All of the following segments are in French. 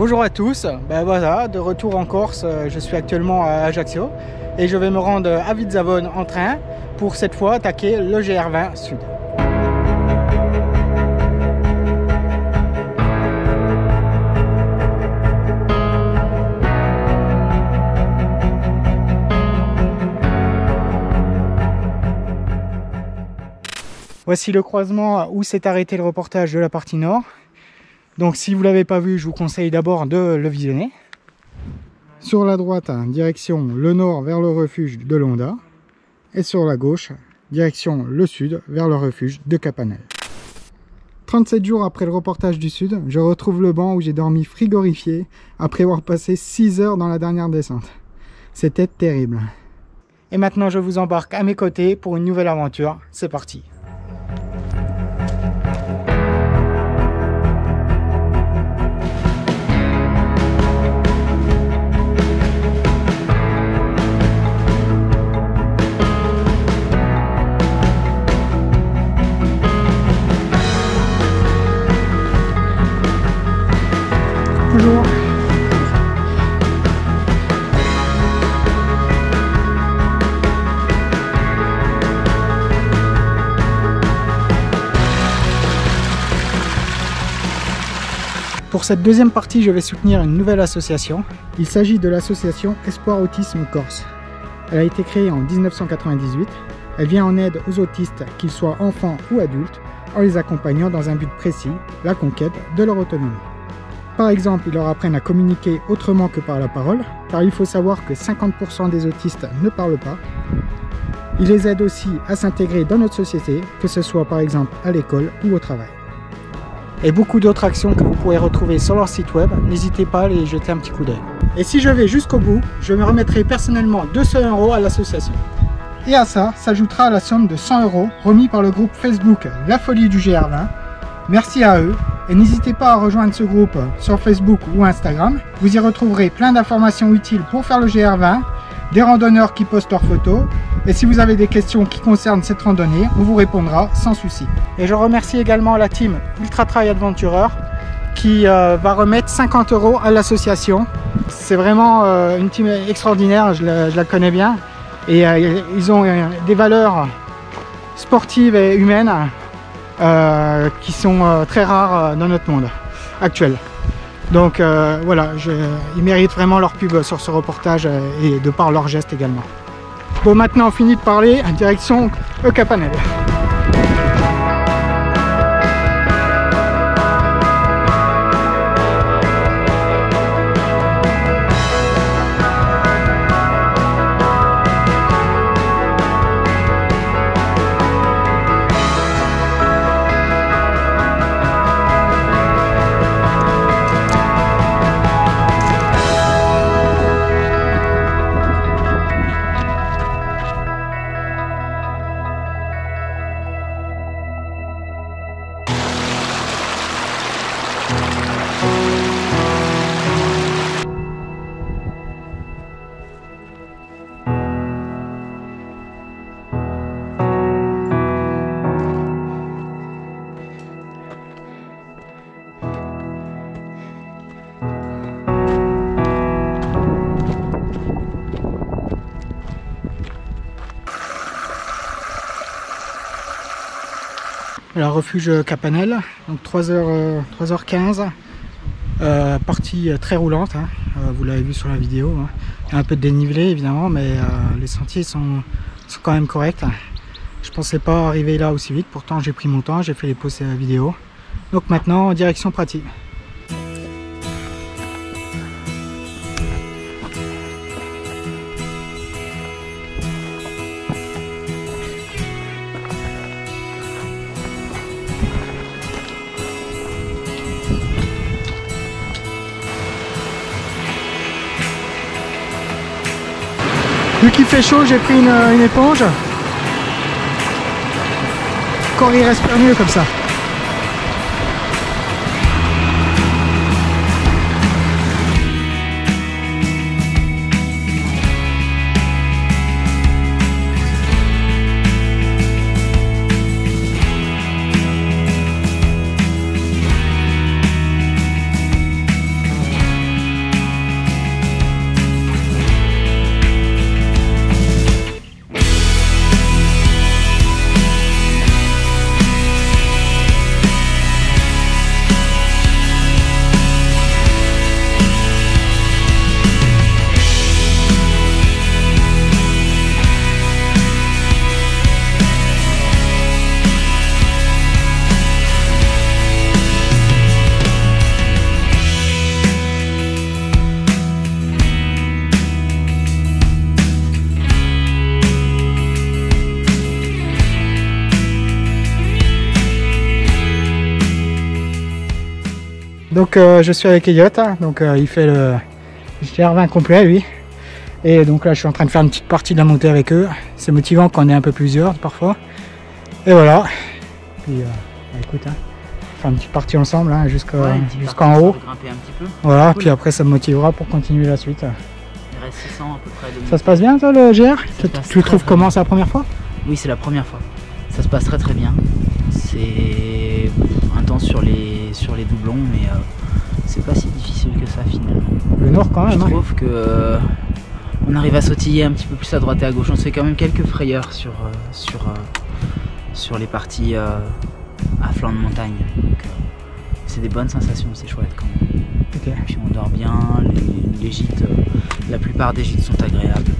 Bonjour à tous, ben voilà, de retour en Corse, je suis actuellement à Ajaccio et je vais me rendre à Vizzavone en train pour cette fois attaquer le GR20 Sud. Voici le croisement où s'est arrêté le reportage de la partie nord. Donc si vous ne l'avez pas vu, je vous conseille d'abord de le visionner. Sur la droite, direction le nord vers le refuge de Londa. Et sur la gauche, direction le sud vers le refuge de Capanel. 37 jours après le reportage du sud, je retrouve le banc où j'ai dormi frigorifié après avoir passé 6 heures dans la dernière descente. C'était terrible. Et maintenant je vous embarque à mes côtés pour une nouvelle aventure. C'est parti! Bonjour. Pour cette deuxième partie, je vais soutenir une nouvelle association. Il s'agit de l'association Espoir Autisme Corse. Elle a été créée en 1998. Elle vient en aide aux autistes, qu'ils soient enfants ou adultes, en les accompagnant dans un but précis, la conquête de leur autonomie. Par exemple, ils leur apprennent à communiquer autrement que par la parole, car il faut savoir que 50% des autistes ne parlent pas. Ils les aident aussi à s'intégrer dans notre société, que ce soit par exemple à l'école ou au travail. Et beaucoup d'autres actions que vous pourrez retrouver sur leur site web, n'hésitez pas à les jeter un petit coup d'œil. Et si je vais jusqu'au bout, je me remettrai personnellement 200 € à l'association. Et à ça, s'ajoutera la somme de 100 € remis par le groupe Facebook La Folie du GR20. Merci à eux. Et n'hésitez pas à rejoindre ce groupe sur Facebook ou Instagram. Vous y retrouverez plein d'informations utiles pour faire le GR20, des randonneurs qui postent leurs photos. Et si vous avez des questions qui concernent cette randonnée, on vous répondra sans souci. Et je remercie également la team Ultra Trail Adventurer qui va remettre 50 € à l'association. C'est vraiment une team extraordinaire, je la connais bien. Et ils ont des valeurs sportives et humaines qui sont très rares dans notre monde actuel. Donc voilà, ils méritent vraiment leur pub sur ce reportage et de par leurs gestes également. Bon, maintenant on finit de parler, direction Capanel. Alors, refuge Capanel, donc 3h15, partie très roulante, hein, vous l'avez vu sur la vidéo, hein. Il y a un peu de dénivelé évidemment, mais les sentiers sont quand même corrects. Je pensais pas arriver là aussi vite, pourtant j'ai pris mon temps, j'ai fait les pauses vidéo. Donc maintenant, direction Prati. Vu qu'il fait chaud, j'ai pris une éponge. Encore il respire mieux comme ça. Donc je suis avec Elliot, hein. Donc il fait le GR20 complet lui. Et donc là je suis en train de faire une petite partie de la montée avec eux. C'est motivant quand on est un peu plusieurs parfois. Et voilà. Puis écoute, hein, faire une petite partie ensemble hein, jusqu'en haut. Grimper un petit peu. Voilà, cool. puis après ça me motivera pour continuer la suite. Il reste 600 à peu près de Ça se passe bien toi le GR? Tu le trouves très comment? C'est la première fois? Oui, c'est la première fois. Ça se passe très bien. C'est intense sur les doublons, mais c'est pas si difficile que ça finalement. Le nord quand même. Je trouve que on arrive à sautiller un petit peu plus à droite et à gauche. On se fait quand même quelques frayeurs sur les parties à flanc de montagne. C'est des bonnes sensations, c'est chouette quand même. Okay. Et puis on dort bien, les gîtes, la plupart des gîtes sont agréables.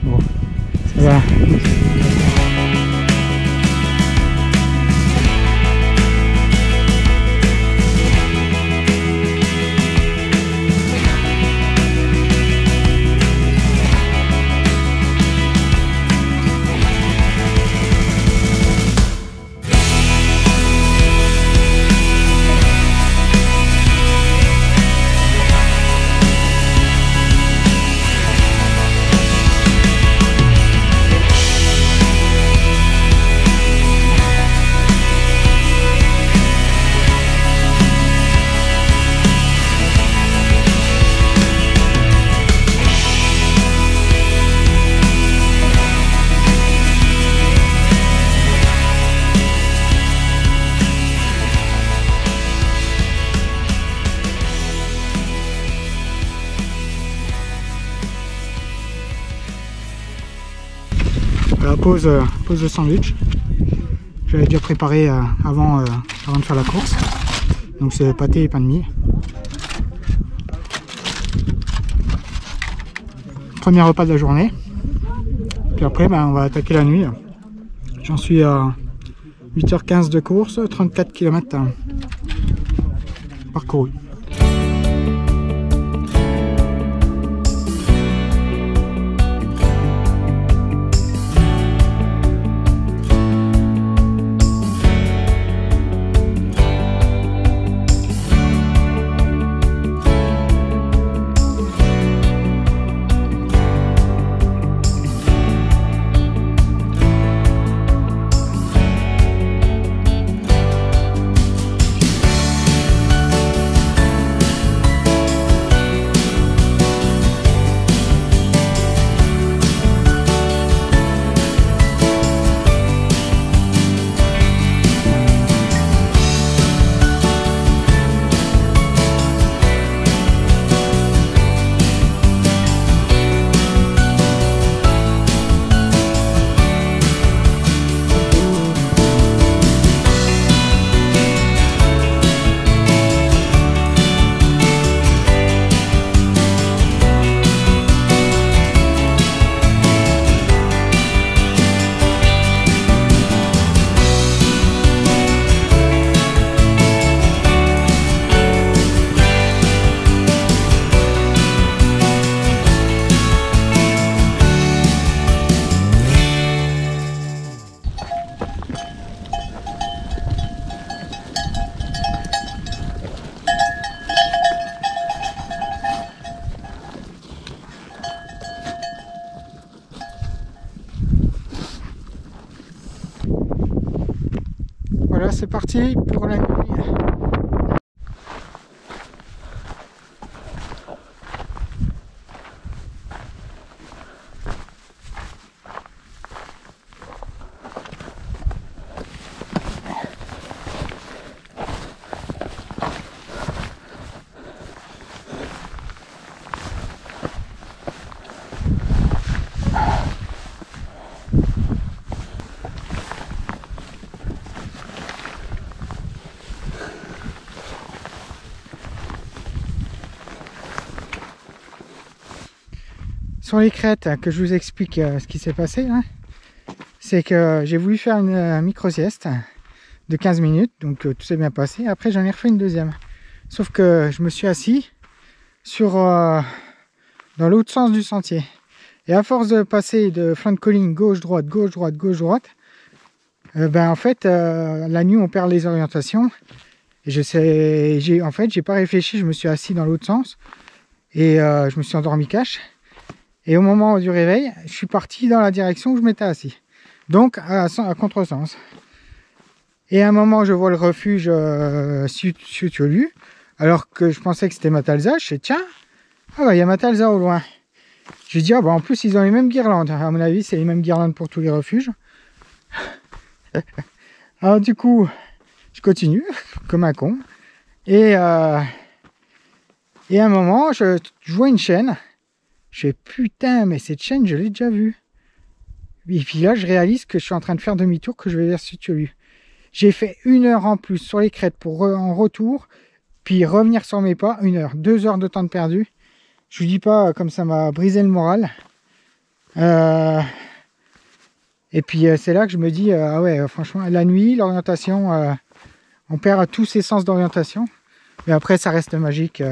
Bon. Voilà. Voilà, pause de sandwich. J'avais déjà préparé avant de faire la course. Donc c'est pâté et pain de mie. Premier repas de la journée. Puis après on va attaquer la nuit. J'en suis à 8h15 de course, 34 km parcourus. Voilà, c'est parti pour la nuit. Sur les crêtes, que je vous explique ce qui s'est passé, hein, c'est que j'ai voulu faire une micro-sieste de 15 minutes, donc tout s'est bien passé. Après, j'en ai refait une deuxième. Sauf que je me suis assis dans l'autre sens du sentier. Et à force de passer de flanc de colline gauche-droite, gauche-droite, gauche-droite, en fait, la nuit, on perd les orientations. Et en fait, j'ai pas réfléchi, je me suis assis dans l'autre sens. Et je me suis endormi cash. Et au moment du réveil, je suis parti dans la direction où je m'étais assis. Donc à contresens. Et à un moment, je vois le refuge Sutiolu. Alors que je pensais que c'était Matalza. Je sais, tiens, ah bah il y a Matalza au loin. Je dis, ah bah en plus ils ont les mêmes guirlandes. À mon avis, c'est les mêmes guirlandes pour tous les refuges. Alors du coup, je continue comme un con. Et à un moment, je vois une chaîne. Je fais putain, mais cette chaîne, je l'ai déjà vue. Et puis là, je réalise que je suis en train de faire demi-tour, que je vais vers Sutiolu. J'ai fait 1 heure en plus sur les crêtes pour en retour, puis revenir sur mes pas, 1 heure, 2 heures de temps de perdu. Je vous dis pas comme ça m'a brisé le moral. Et puis c'est là que je me dis, ah ouais, franchement, la nuit, l'orientation, on perd tous ses sens d'orientation. Mais après, ça reste magique.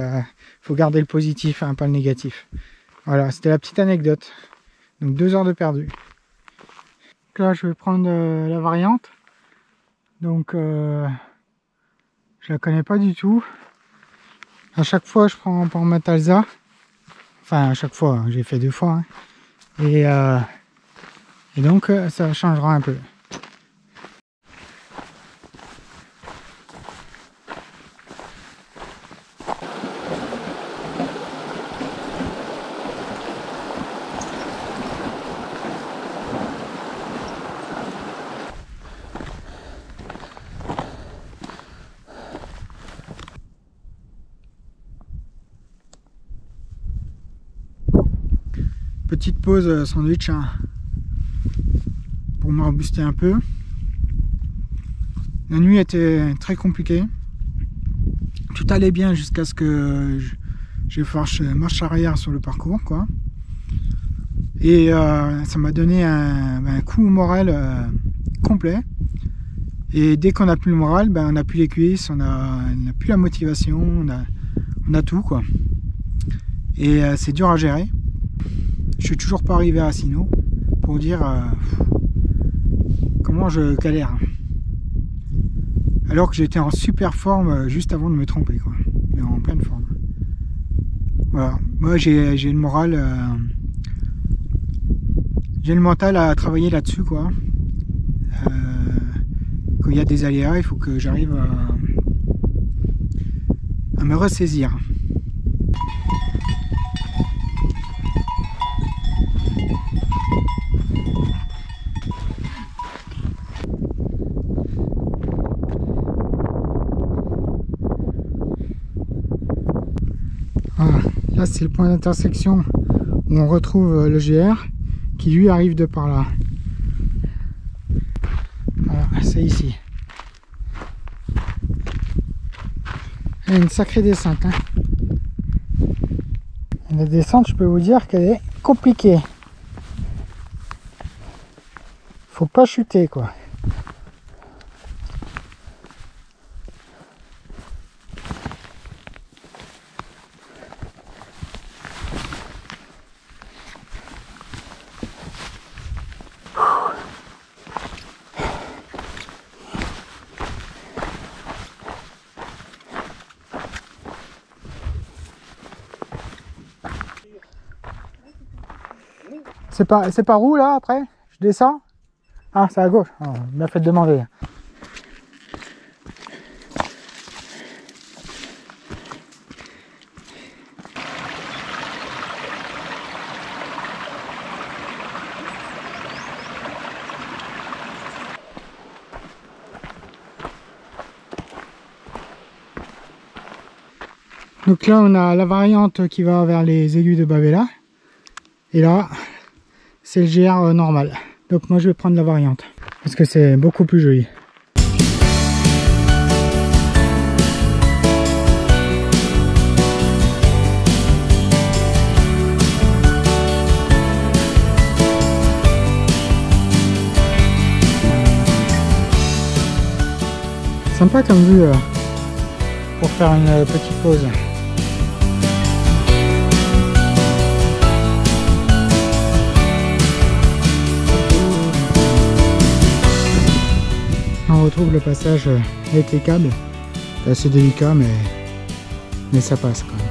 Faut garder le positif, hein, pas le négatif. Voilà, c'était la petite anecdote. Donc 2 heures de perdu. Donc là, je vais prendre la variante. Donc, je la connais pas du tout. À chaque fois, je prends pour Matalza. Enfin, à chaque fois, j'ai fait 2 fois. Hein. Et donc, ça changera un peu. Petite pause sandwich hein, pour me rebooster un peu. La nuit était très compliquée. Tout allait bien jusqu'à ce que je fasse marche arrière sur le parcours, quoi. Et ça m'a donné un coup au moral complet. Et dès qu'on n'a plus le moral, ben, on n'a plus les cuisses, on n'a plus la motivation, on a tout, quoi. Et c'est dur à gérer. Je suis toujours pas arrivé à Sino pour dire comment je galère. Alors que j'étais en super forme juste avant de me tromper, quoi. Mais en pleine forme. Voilà. Moi j'ai le moral, j'ai le mental à travailler là-dessus, quoi. Quand il y a des aléas, il faut que j'arrive à me ressaisir. Là, c'est le point d'intersection où on retrouve le GR qui lui arrive de par là. Voilà, c'est ici. Il y a une sacrée descente. Hein. La descente, je peux vous dire qu'elle est compliquée. Faut pas chuter, quoi. C'est par où là après? Je descends? Ah, c'est à gauche. Oh, il m'a fait demander. Donc là, on a la variante qui va vers les aigus de Bavela. Et là, c'est le GR normal. Donc moi je vais prendre la variante parce que c'est beaucoup plus joli. Sympa comme vue pour faire une petite pause. On retrouve le passage avec les câbles C'est assez délicat, mais ça passe quand même.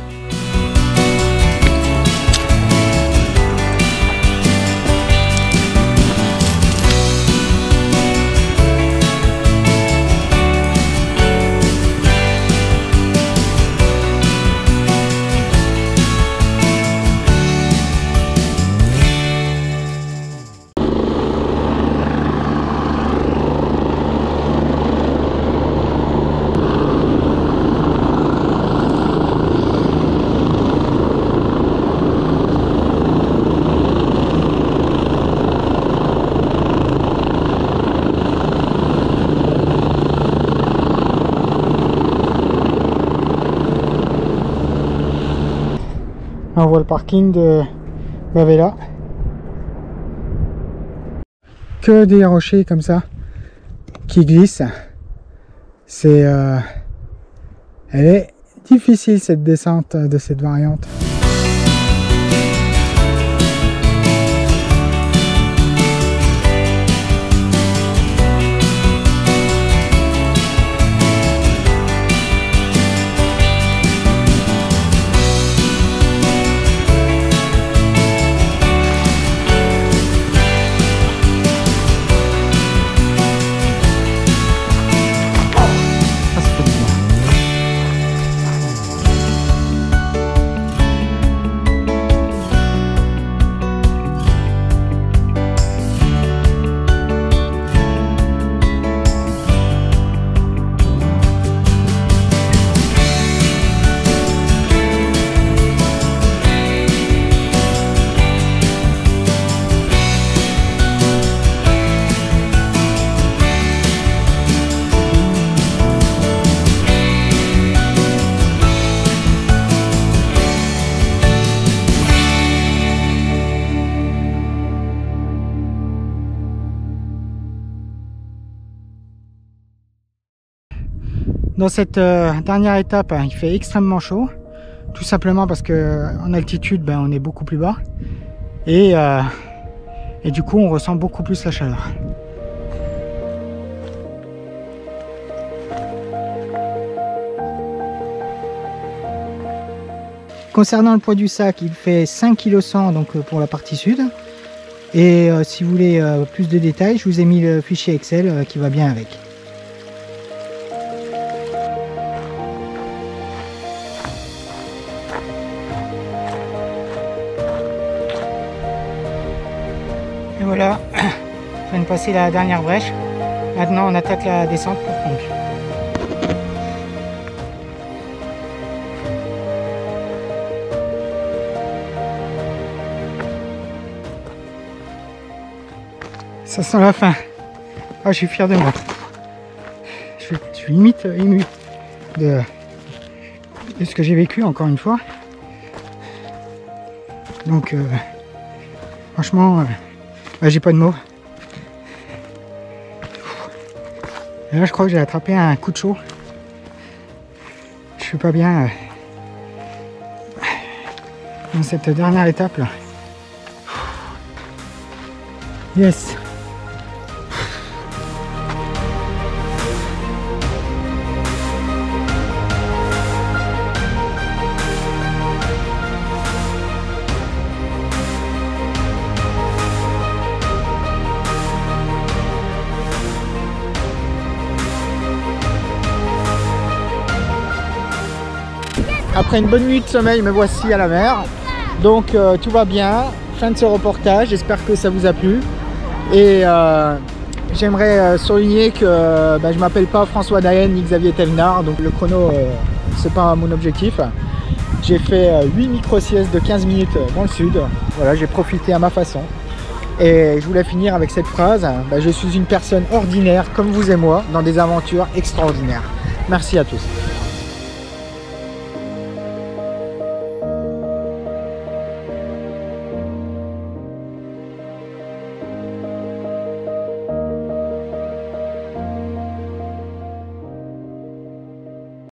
On voit le parking de Bavela. Que des rochers comme ça qui glissent. C'est elle est difficile cette descente de cette variante. Dans cette dernière étape, il fait extrêmement chaud, tout simplement parce que en altitude, on est beaucoup plus bas et du coup on ressent beaucoup plus la chaleur. Concernant le poids du sac, il fait 5,1 kg donc pour la partie sud. Et si vous voulez plus de détails, je vous ai mis le fichier Excel qui va bien avec. Et voilà, on vient de passer la dernière brèche. Maintenant on attaque la descente pour Conques. Ça sent la fin. Ah, je suis fier de moi. Je suis limite ému de ce que j'ai vécu encore une fois. Donc franchement, j'ai pas de mots. Et là je crois que j'ai attrapé un coup de chaud. Je suis pas bien dans cette dernière étape là. Yes. Après une bonne nuit de sommeil, me voici à la mer. Donc tout va bien. Fin de ce reportage. J'espère que ça vous a plu. Et j'aimerais souligner que je m'appelle pas François Daen ni Xavier Thévenard. Donc le chrono, c'est pas mon objectif. J'ai fait 8 micro-siestes de 15 minutes dans le sud. Voilà, j'ai profité à ma façon. Et je voulais finir avec cette phrase. Je suis une personne ordinaire comme vous et moi dans des aventures extraordinaires. Merci à tous.